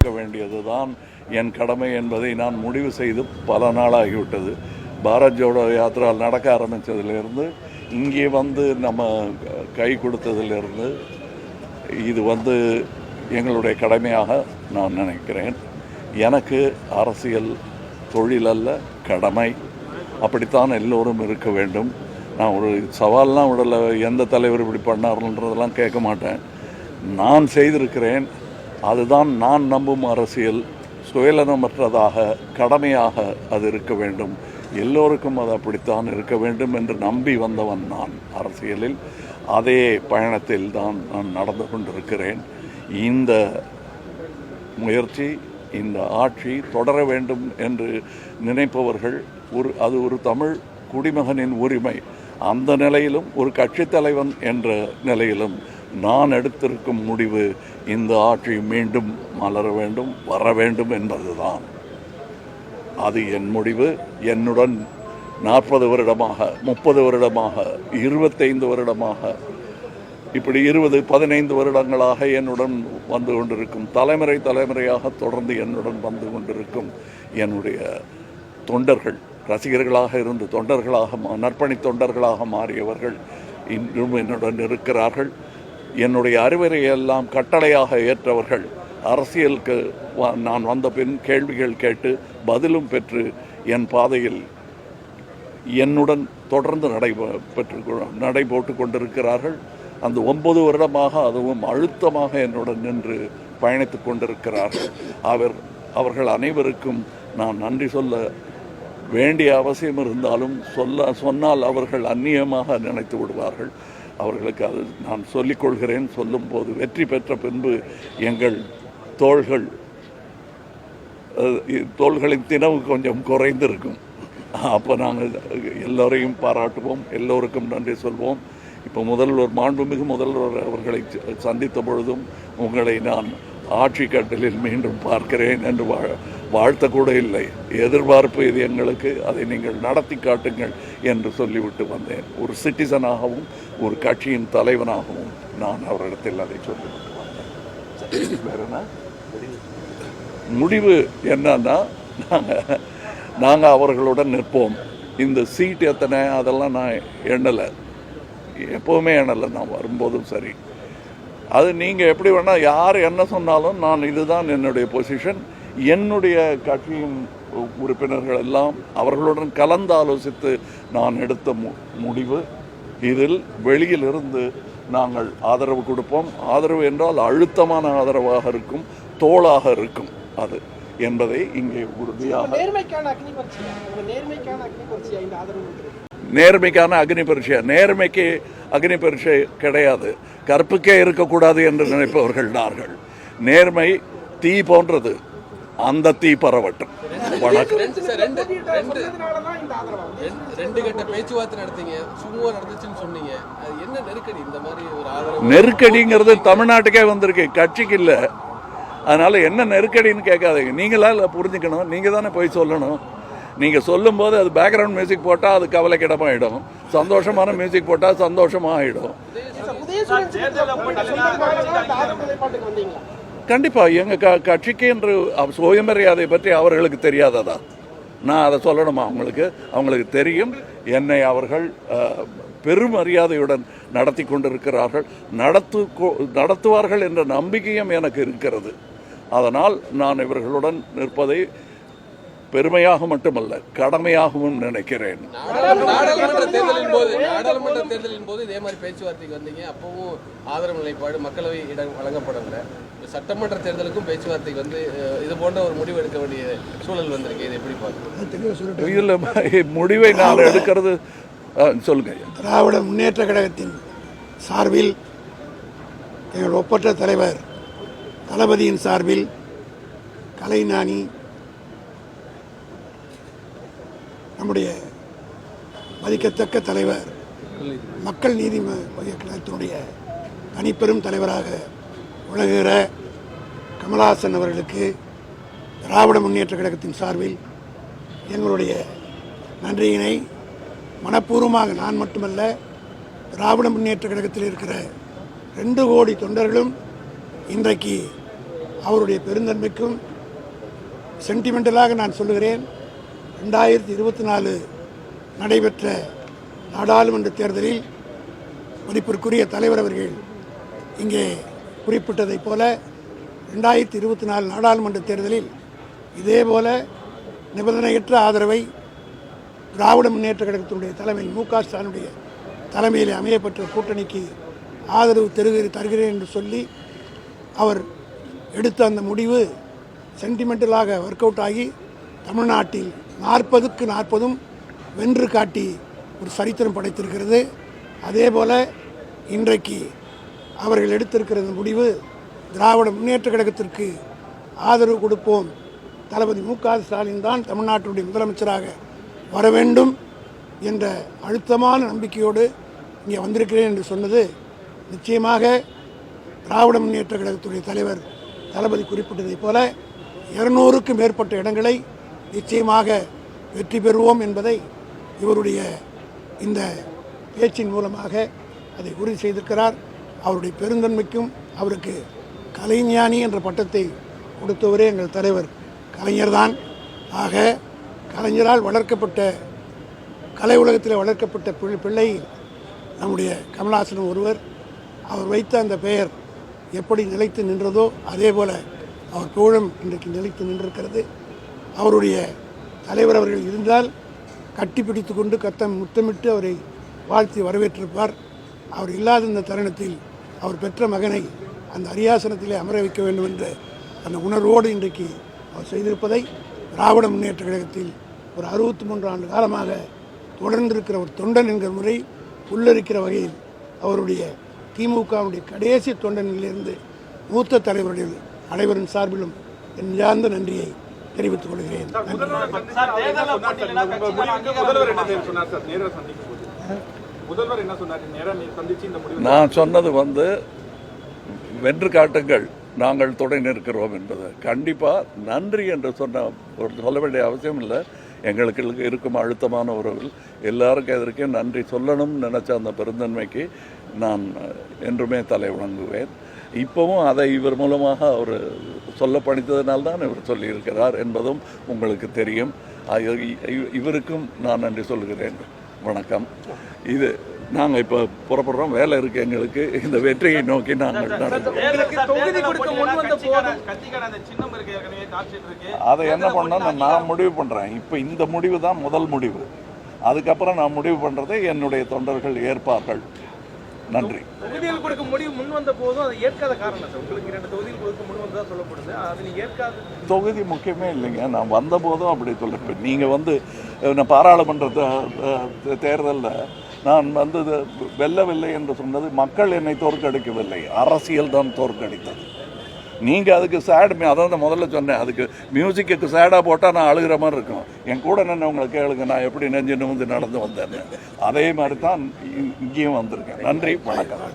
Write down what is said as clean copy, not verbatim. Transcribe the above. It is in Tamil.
இருக்க வேண்டியதுதான் என் கடமை என்பதை நான் முடிவு செய்து பல நாளாகிவிட்டது. பாரத் ஜோடோ யாத்திரா நடக்க ஆரம்பித்ததிலிருந்து இங்கே வந்து நம்ம கை கொடுத்ததிலிருந்து இது வந்து எங்களுடைய கடமையாக நான் நினைக்கிறேன். எனக்கு அரசியல் தொழில் அல்ல, கடமை. அப்படித்தான் எல்லோரும் இருக்க வேண்டும். நான் ஒரு சவால்லாம் விடலை, எந்த தலைவர் இப்படி பண்ணார்ன்றதெல்லாம் கேட்க மாட்டேன். நான் செய்திருக்கிறேன், அதுதான் நான் நம்பும் அரசியல். சுயநலமற்றதாக, கடமையாக அது இருக்க வேண்டும். எல்லோருக்கும் அது அப்படித்தான் இருக்க வேண்டும் என்று நம்பி வந்தவன் நான் அரசியலில். அதே பயணத்தில் தான் நான் நடந்து கொண்டிருக்கிறேன். இந்த முயற்சி, இந்த ஆட்சி தொடர வேண்டும் என்று நினைப்பவர்கள் அது ஒரு தமிழ் குடிமகனின் உரிமை. அந்த நிலையிலும் ஒரு கட்சி தலைவன் என்ற நிலையிலும் நான் எடுத்திருக்கும் முடிவு இந்த ஆட்சி மீண்டும் மலர வேண்டும், வர வேண்டும் என்பதுதான். அது என் முடிவு. என்னுடன் 40 வருடமாக, 30 வருடமாக, 25 வருடமாக, இப்படி 20-15 வருடங்களாக என்னுடன் வந்து கொண்டிருக்கும், தலைமுறையாக தொடர்ந்து என்னுடன் வந்து கொண்டிருக்கும் என்னுடைய தொண்டர்கள், ரசிகர்களாக இருந்து தொண்டர்களாக, நற்பணி தொண்டர்களாக மாறியவர்கள் இன்றும் என்னுடன் இருக்கிறார்கள். என்னுடைய அறிவுரையெல்லாம் கட்டளையாக ஏற்றவர்கள், அரசியலுக்கு நான் வந்த பின் கேள்விகள் கேட்டு பதிலும் பெற்று என் பாதையில் என்னுடன் தொடர்ந்து நடைபோட்டு கொண்டிருக்கிறார்கள். அந்த 9 வருடமாக அதுவும் அழுத்தமாக என்னுடன் நின்று பயணித்து கொண்டிருக்கிறார்கள். அவர்கள் அனைவருக்கும் நான் நன்றி சொல்ல வேண்டிய அவசியம் இருந்தாலும் சொன்னால் அவர்கள் அந்நியமாக நினைத்து விடுவார்கள். அவர்களுக்கு அது நான் சொல்லிக்கொள்கிறேன். சொல்லும்போது வெற்றி பெற்ற பின்பு எங்கள் தோள்களின் தினவு கொஞ்சம் குறைந்திருக்கும். அப்போ நாங்கள் எல்லோரையும் பாராட்டுவோம், எல்லோருக்கும் நன்றி சொல்வோம். இப்போ மாண்புமிகு முதல்வர் அவர்களை சந்தித்த பொழுதும் உங்களை நான் ஆட்சி கட்டலில் மீண்டும் பார்க்கிறேன் என்று வாழ்த்தக்கூட இல்லை. எதிர்பார்ப்பு இது எங்களுக்கு, அதை நீங்கள் நடத்தி காட்டுங்கள் என்று சொல்லிவிட்டு வந்தேன். ஒரு சிட்டிசனாகவும் ஒரு கட்சியின் தலைவனாகவும் நான் அவரிடத்தில் அதை சொல்லிவிட்டு வந்தேன். வேற என்ன முடிவு என்னன்னா, நாங்கள் அவர்களுடன் நிற்போம். இந்த சீட் எத்தனை அதெல்லாம் நான் எண்ணலை, எப்போவுமே எண்ணலை. நான் வரும்போதும் சரி, அது நீங்கள் எப்படி வேணால் யார் என்ன சொன்னாலும் நான் இதுதான் என்னுடைய பொசிஷன். என்னுடைய கட்சியின் உறுப்பினர்கள் எல்லாம் அவர்களுடன் கலந்து ஆலோசித்து நான் எடுத்த முடிவு. இதில் வெளியிலிருந்து நாங்கள் ஆதரவு கொடுப்போம். ஆதரவு என்றால் அழுத்தமான ஆதரவாக இருக்கும், தோளாக இருக்கும் அது என்பதை இங்கே உறுதியாக. நேர்மைக்கான அக்னி பரீட்சை, நேர்மைக்கு அக்னி பரீட்சை கிடையாது. கற்புக்கே இருக்கக்கூடாது என்று நினைப்பவர்கள் நார்கள். நேர்மை தீ போன்றது, அந்த தீ பரவட்டும். வணக்கம். நெருக்கடிங்கிறது தமிழ்நாட்டுக்கே வந்திருக்கு, கட்சிக்கு இல்லை. அதனால என்ன நெருக்கடின்னு கேட்காதீங்க. நீங்களா இல்லை புரிஞ்சுக்கணும், நீங்கள் தானே போய் சொல்லணும். நீங்கள் சொல்லும்போது அது பேக்ரவுண்ட் மியூசிக் போட்டால் அது கவலைக்கிடமாயிடும், சந்தோஷமான மியூசிக் போட்டால் சந்தோஷமாக ஆகிடும். கண்டிப்பாக எங்கள் கட்சிக்கு என்று சுயமரியாதை பற்றி அவர்களுக்கு தெரியாததா? நான் அதை சொல்லணுமா? அவங்களுக்கு தெரியும். என்னை அவர்கள் பெருமரியாதையுடன் நடத்தி கொண்டிருக்கிறார்கள், நடத்துவார்கள் என்ற நம்பிக்கையும் எனக்கு இருக்கிறது. அதனால் நான் இவர்களுடன் நிற்பதை பெருமையாக மட்டுமல்ல, கடமையாகவும் நினைக்கிறேன். நாடாளுமன்ற தேர்தலின் போது இதே மாதிரி பேச்சுவார்த்தைக்கு வந்தீங்க, அப்பவும் ஆதரவு நிலைப்பாடு மக்களவை இடம் வழங்கப்படவில்லை. சட்டமன்ற தேர்தலுக்கும் பேச்சுவார்த்தைக்கு வந்து இது போன்ற ஒரு முடிவு எடுக்க வேண்டிய சூழல் வந்திருக்கு. இது எப்படி பார்க்க? இதில் முடிவை நான் எடுக்கிறது சொல்லுங்க. திராவிட முன்னேற்ற கழகத்தின் சார்பில் எங்கள் ஒப்பற்ற தலைவர் தளபதியின் சார்பில் கலைஞானி, நம்முடைய மதிக்கத்தக்க தலைவர், மக்கள் நீதி மைய கழகத்தினுடைய தனிப்பெரும் தலைவராக விளங்குகிற கமலஹாசன் அவர்களுக்கு திராவிட முன்னேற்ற கழகத்தின் சார்பில் எங்களுடைய நன்றியினை மனப்பூர்வமாக நான் மட்டுமல்ல, திராவிட முன்னேற்ற கழகத்தில் இருக்கிற 2 கோடி தொண்டர்களும் இன்றைக்கு அவருடைய பெருந்தன்மைக்கும் சென்டிமெண்டலாக நான் சொல்லுகிறேன். 2024 நடைபெற்ற நாடாளுமன்ற தேர்தலில் மதிப்பிற்குரிய தலைவர் அவர்கள் இங்கே குறிப்பிட்டதைப் போல 2024 நாடாளுமன்ற தேர்தலில் இதேபோல நிபந்தனையற்ற ஆதரவை திராவிட முன்னேற்ற கழகத்தினுடைய தலைமையில் மு.க. ஸ்டாலினுடைய தலைமையில் அமையப்பட்ட கூட்டணிக்கு ஆதரவு தருகிறேன் என்று சொல்லி அவர் எடுத்த அந்த முடிவு சென்டிமெண்டலாக ஒர்க் அவுட் ஆகி தமிழ்நாட்டில் 40க்கு 40 வென்று காட்டி ஒரு சரித்திரம் படைத்திருக்கிறது. அதேபோல் இன்றைக்கு அவர்கள் எடுத்திருக்கிற முடிவு திராவிட முன்னேற்ற கழகத்திற்கு ஆதரவு கொடுப்போம், தளபதி மு.க. ஸ்டாலின் தான் தமிழ்நாட்டுடைய முதலமைச்சராக வர வேண்டும் என்ற அழுத்தமான நம்பிக்கையோடு இங்கே வந்திருக்கிறேன் என்று சொன்னது நிச்சயமாக திராவிட முன்னேற்ற கழகத்துடைய தலைவர் தளபதி குறிப்பிட்டதைப் போல 200க்கும் மேற்பட்ட இடங்களை நிச்சயமாக வெற்றி பெறுவோம் என்பதை இவருடைய இந்த பேச்சின் மூலமாக அதை உறுதி செய்திருக்கிறார். அவருடைய பெருந்தன்மைக்கும் அவருக்கு கலைஞானி என்ற பட்டத்தை கொடுத்தவரே எங்கள் தலைவர் கலைஞர்தான். ஆக கலைஞரால் வளர்க்கப்பட்ட கலை உலகத்தில் வளர்க்கப்பட்ட பிள்ளை நம்முடைய கமலஹாசன் ஒருவர். அவர் வைத்த அந்த பெயர் எப்படி நிலைத்து நின்றதோ அதே போல் அவர் புகழும் இன்றைக்கு நிலைத்து நின்றிருக்கிறது. அவருடைய தலைவர் அவர்கள் இருந்தால் கட்டி பிடித்து கொண்டு முத்தமிட்டு அவரை வாழ்த்தி வரவேற்றிருப்பார். அவர் இல்லாத இந்த தருணத்தில் அவர் பெற்ற மகனை அந்த அரியாசனத்திலே அமர வைக்க வேண்டும் என்ற அந்த உணர்வோடு இன்றைக்கு அவர் செய்திருப்பதை திராவிட முன்னேற்ற கழகத்தில் ஒரு 63 ஆண்டு காலமாக தொடர்ந்திருக்கிற ஒரு தொண்டன் என்கிற முறை உள்ளிருக்கிற வகையில் அவருடைய திமுகவுடைய கடைசி தொண்டனிலிருந்து மூத்த தலைவருடைய அனைவரின் சார்பிலும் என் சார்ந்த நன்றியை தெரிவித்துக் கொள்கிறேன். நான் சொன்னது வென்று காட்டுங்கள், நாங்கள் துணை நிற்கிறோம் என்பது. கண்டிப்பாக நன்றி என்று சொல்ல வேண்டிய அவசியம் இல்லை. எங்களுக்கு இருக்கும் அழுத்தமான உறவில் எல்லாருக்கும் எதற்கே நன்றி சொல்லணும்னு நினச்ச அந்த பெருந்தன்மைக்கு நான் என்றுமே தலை வணங்குவேன். இப்போவும் அதை இவர் மூலமாக அவர் சொல்ல படித்ததினால்தான் இவர் சொல்லியிருக்கிறார் என்பதும் உங்களுக்கு தெரியும். இவருக்கும் நான் நன்றி சொல்கிறேன். வணக்கம். இது நாங்கள் இப்போ புறப்படுறோம், வேலை இருக்குது எங்களுக்கு. இந்த வெற்றியை நோக்கி நாங்கள் அதை என்ன பண்ணோம் நான் முடிவு பண்ணுறேன். இப்போ இந்த முடிவு தான் முதல் முடிவு. அதுக்கப்புறம் நான் முடிவு பண்ணுறதை என்னுடைய தொண்டர்கள் ஏற்பார்கள். நன்றி. தொகுதியில் கொடுக்க முடிவு முன் வந்த போதும் அதை ஏற்காத காரணம் உங்களுக்கு 2 தொகுதியில் கொடுக்க முன் வந்ததா சொல்லப்படுது. அது நீங்க ஏற்காத தொகுதி முக்கியமே இல்லைங்க. நான் வந்த போதும் அப்படி சொல்லிருப்பேன். நீங்கள் பாராளுமன்ற தேர்தலில் நான் வெல்லவில்லை என்று சொன்னது மக்கள் என்னை தோற்கடிக்கவில்லை, அரசியல் தான் தோற்கடித்தது. நீங்கள் அதுக்கு அதான் முதல்ல சொன்னேன், அதுக்கு மியூசிக்கு சேடாக போட்டால் நான் அழுகிற மாதிரி இருக்கும். என் கூட நின்றவங்களை கேளுங்க, நான் எப்படி நெஞ்சு நிமிந்து நடந்து வந்தேன்னு. அதே மாதிரி தான் இங்கேயும் வந்திருக்கேன். நன்றி, வணக்கம்.